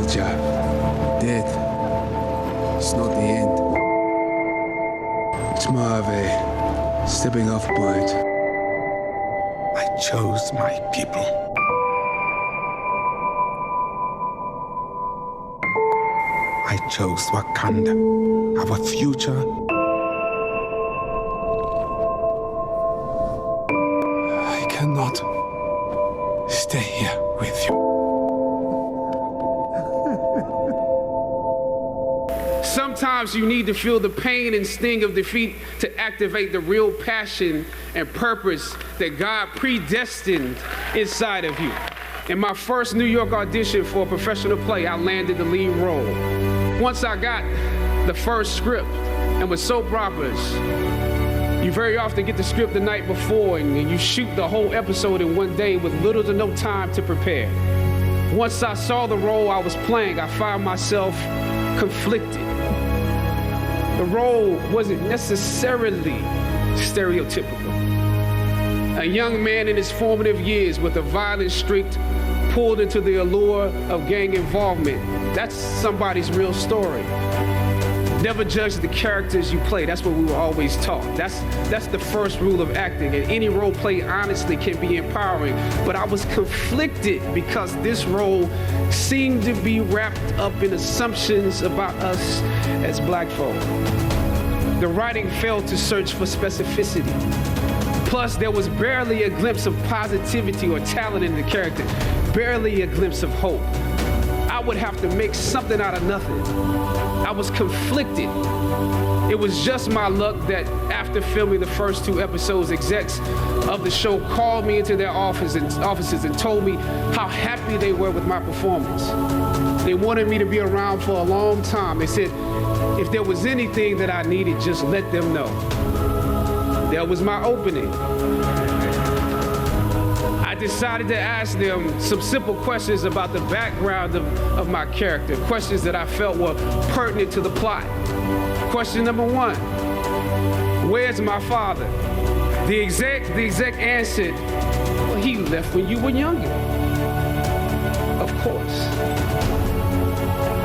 soldier. Dead. It's not the end. It's more of a stepping off point. I chose my people. I chose Wakanda, our future. I cannot stay here with you. Sometimes you need to feel the pain and sting of defeat to activate the real passion and purpose that God predestined inside of you. In my first New York audition for a professional play, I landed the lead role. Once I got the first script, and with soap operas, you very often get the script the night before and you shoot the whole episode in one day with little to no time to prepare. Once I saw the role I was playing, I found myself conflicted. The role wasn't necessarily stereotypical. A young man in his formative years with a violent streak pulled into the allure of gang involvement. That's somebody's real story. Never judge the characters you play. That's what we were always taught. That's the first rule of acting. And any role play, honestly, can be empowering. But I was conflicted because this role seemed to be wrapped up in assumptions about us as black folk. The writing failed to search for specificity. Plus, there was barely a glimpse of positivity or talent in the character, barely a glimpse of hope. I would have to make something out of nothing. I was conflicted. It was just my luck that after filming the first 2 episodes, execs of the show called me into their offices and told me how happy they were with my performance. They wanted me to be around for a long time. They said, if there was anything that I needed, just let them know. That was my opening. I decided to ask them some simple questions about the background of my character, questions that I felt were pertinent to the plot. Question number 1, where's my father? The exec answered, well, he left when you were younger. Of course.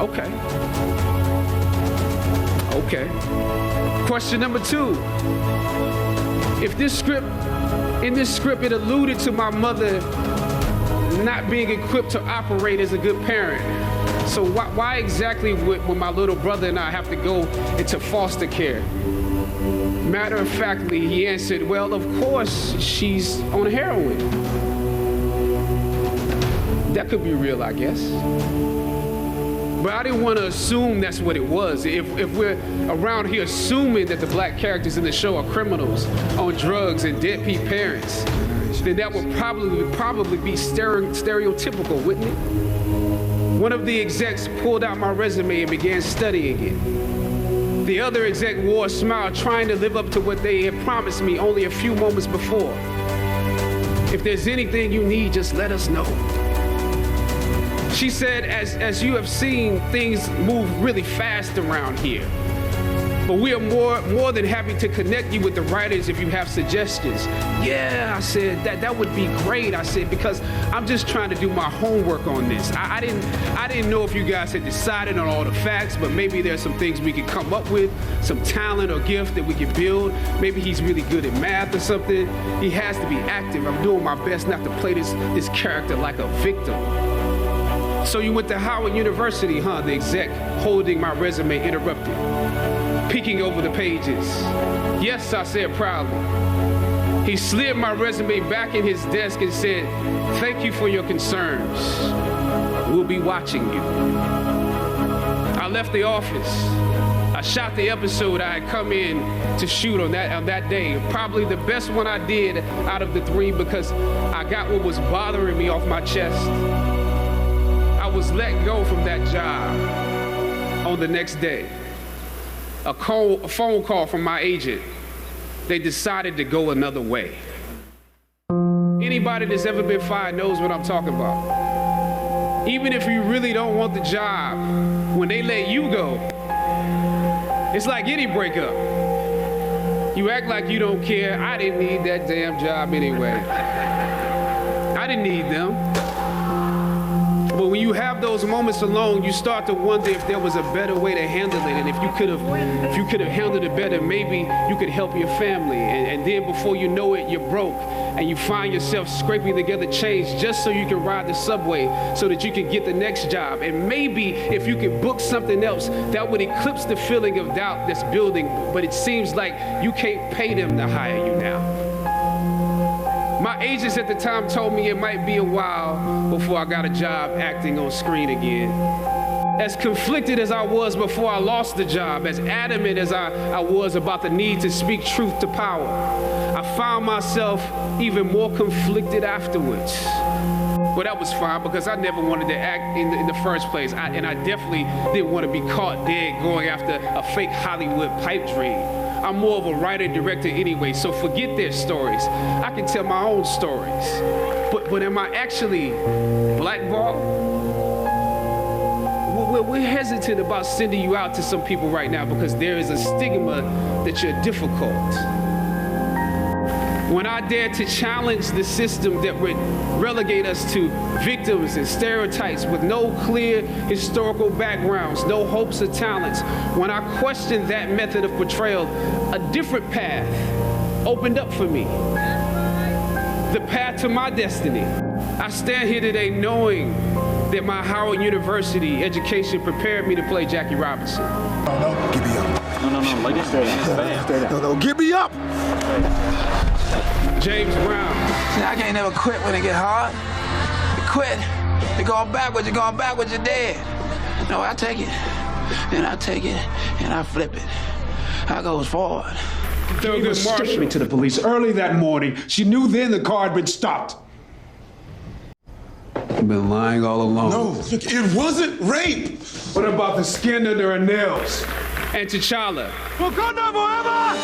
Okay. Question number 2, in this script, it alluded to my mother not being equipped to operate as a good parent. So why exactly would my little brother and I have to go into foster care? Matter of factly, he answered, well, of course, she's on heroin. That could be real, I guess. But I didn't want to assume that's what it was. If we're around here assuming that the black characters in the show are criminals on drugs and deadbeat parents, then that would probably be stereotypical, wouldn't it? One of the execs pulled out my resume and began studying it. The other exec wore a smile, trying to live up to what they had promised me only a few moments before. If there's anything you need, just let us know. She said, as you have seen, things move really fast around here. But we are more than happy to connect you with the writers if you have suggestions. Yeah, I said, that would be great. I said, because I'm just trying to do my homework on this. I didn't know if you guys had decided on all the facts, but maybe there's some things we could come up with, some talent or gift that we could build. Maybe he's really good at math or something. He has to be active. I'm doing my best not to play this character like a victim. So you went to Howard University, huh? The exec holding my resume interrupted, peeking over the pages. Yes, I said proudly. He slid my resume back in his desk and said, thank you for your concerns. We'll be watching you. I left the office. I shot the episode I had come in to shoot on that day. Probably the best one I did out of the 3 because I got what was bothering me off my chest. I was let go from that job on the next day. A phone call from my agent. They decided to go another way. Anybody that's ever been fired knows what I'm talking about. Even if you really don't want the job, when they let you go, it's like any breakup. You act like you don't care. I didn't need that damn job anyway. I didn't need them. But when you have those moments alone, you start to wonder if there was a better way to handle it, and if you could have handled it better, maybe you could help your family. And then before you know it, you're broke, and you find yourself scraping together change just so you can ride the subway, so that you can get the next job. And maybe if you could book something else, that would eclipse the feeling of doubt that's building. But it seems like you can't pay them to hire you now. My agents at the time told me it might be a while before I got a job acting on screen again. As conflicted as I was before I lost the job, as adamant as I was about the need to speak truth to power, I found myself even more conflicted afterwards. But that was fine, because I never wanted to act in the first place. And I definitely didn't want to be caught dead going after a fake Hollywood pipe dream. I'm more of a writer-director anyway, so forget their stories. I can tell my own stories. But am I actually blackballed? We're hesitant about sending you out to some people right now because there is a stigma that you're difficult. When I dare to challenge the system that would relegate us to victims and stereotypes with no clear historical backgrounds, no hopes or talents, when I questioned that method of portrayal, a different path opened up for me. The path to my destiny. I stand here today knowing that my Howard University education prepared me to play Jackie Robinson. No, give me up. No, like this straight up. No, give me up. James Brown. See, I can't never quit when it get hard. You quit, you're going backwards, you're dead. No, I take it, and I take it, and I flip it. I goes forward. Gave a statement to the police early that morning. She knew then the car had been stopped. You've been lying all along. No, it wasn't rape. What about the skin under her nails? And T'Challa. Wakanda forever!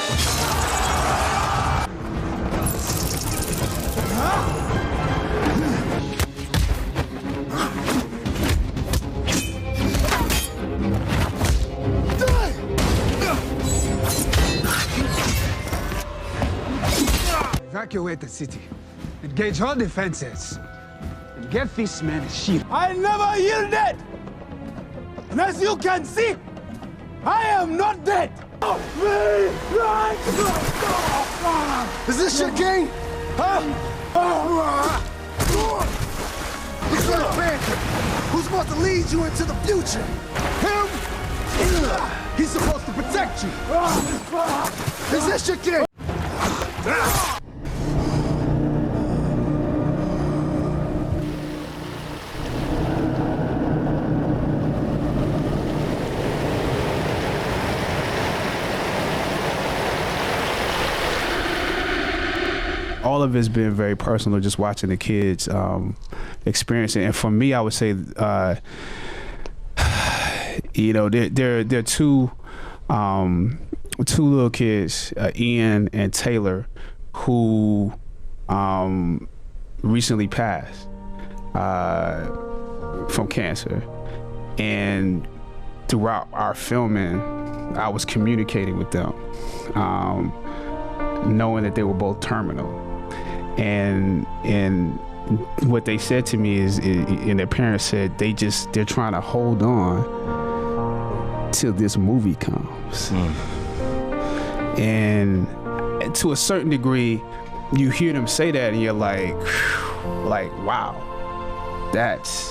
Evacuate the city. Engage all defenses. And get this man a shield. I never yielded! And as you can see, I am not dead! Is this your game? Huh? He's Black Panther. Who's supposed to lead you into the future? Him? He's supposed to protect you. Is this your game? All of it's been very personal, just watching the kids experience it. And for me, I would say, they're two little kids, Ian and Taylor, who recently passed from cancer. And throughout our filming, I was communicating with them, knowing that they were both terminal. And what they said to me is, and their parents said, they're trying to hold on till this movie comes. And to a certain degree, you hear them say that and you're like, wow, that's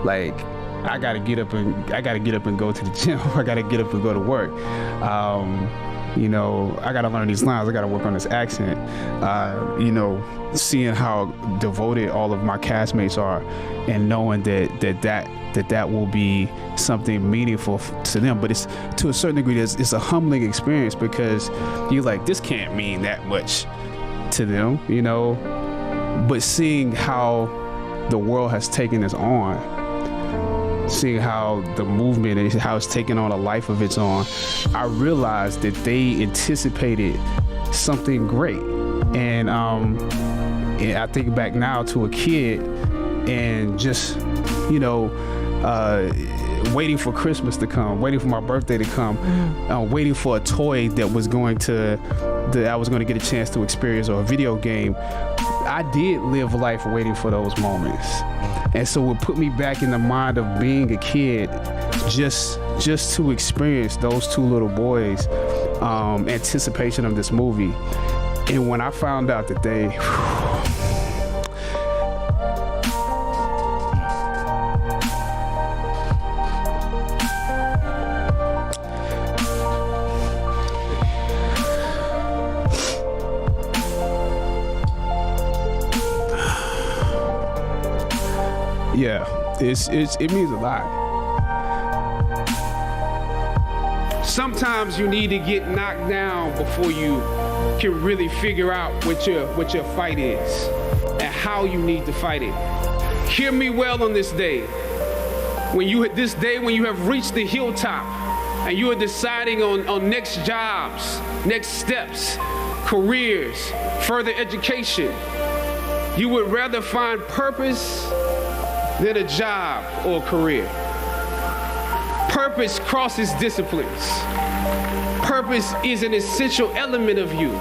like, I gotta get up and go to the gym. I gotta get up and go to work. I gotta learn these lines. I gotta work on this accent. Seeing how devoted all of my castmates are, and knowing that will be something meaningful to them. But it's, to a certain degree, it's a humbling experience, because you're like, this can't mean that much to them, But seeing how the world has taken this on, seeing how the movement and how it's taken on a life of its own, I realized that they anticipated something great. And I think back now to a kid, and just waiting for Christmas to come, waiting for my birthday to come, waiting for a toy that I was going to get a chance to experience, or a video game. I did live life waiting for those moments. And so it put me back in the mind of being a kid, just to experience those two little boys' anticipation of this movie. And when I found out that they it means a lot. Sometimes you need to get knocked down before you can really figure out what your fight is and how you need to fight it. Hear me well on this day. When you have reached the hilltop and you are deciding on next jobs, next steps, careers, further education, you would rather find purpose than a job or a career. Purpose crosses disciplines. Purpose is an essential element of you.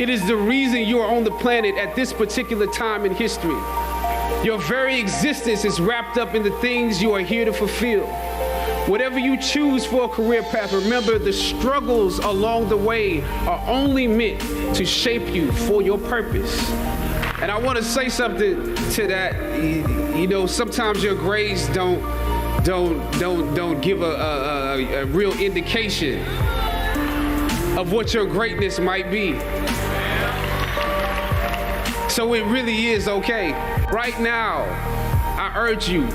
It is the reason you are on the planet at this particular time in history. Your very existence is wrapped up in the things you are here to fulfill. Whatever you choose for a career path, remember the struggles along the way are only meant to shape you for your purpose. And I want to say something to that. You know, sometimes your grades don't give a real indication of what your greatness might be. So it really is okay. Right now, I urge you,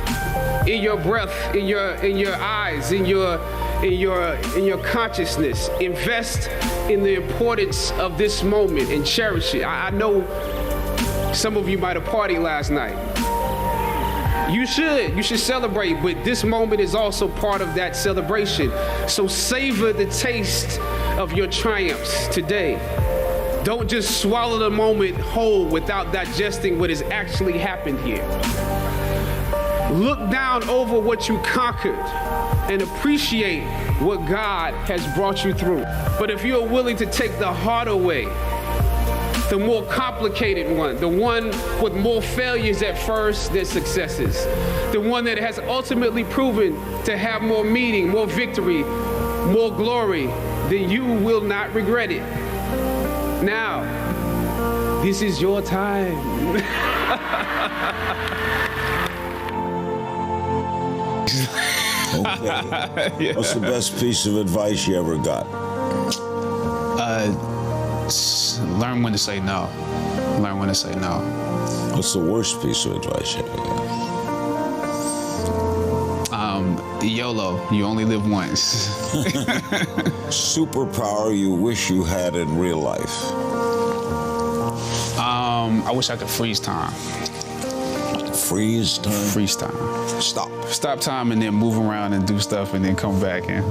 in your breath, in your eyes, in your consciousness, invest in the importance of this moment and cherish it. I know some of you might have partied last night. You should celebrate, but this moment is also part of that celebration. So savor the taste of your triumphs today. Don't just swallow the moment whole without digesting what has actually happened here. Look down over what you conquered and appreciate what God has brought you through. But if you're willing to take the harder way, the more complicated one, the one with more failures at first than successes, the one that has ultimately proven to have more meaning, more victory, more glory, then you will not regret it. Now, this is your time. Okay. What's the best piece of advice you ever got? Learn when to say no. Learn when to say no. What's the worst piece of advice you ever got? YOLO, you only live once. Superpower you wish you had in real life? I wish I could freeze time. Freeze time? Freeze time. Stop. Stop time and then move around and do stuff and then come back and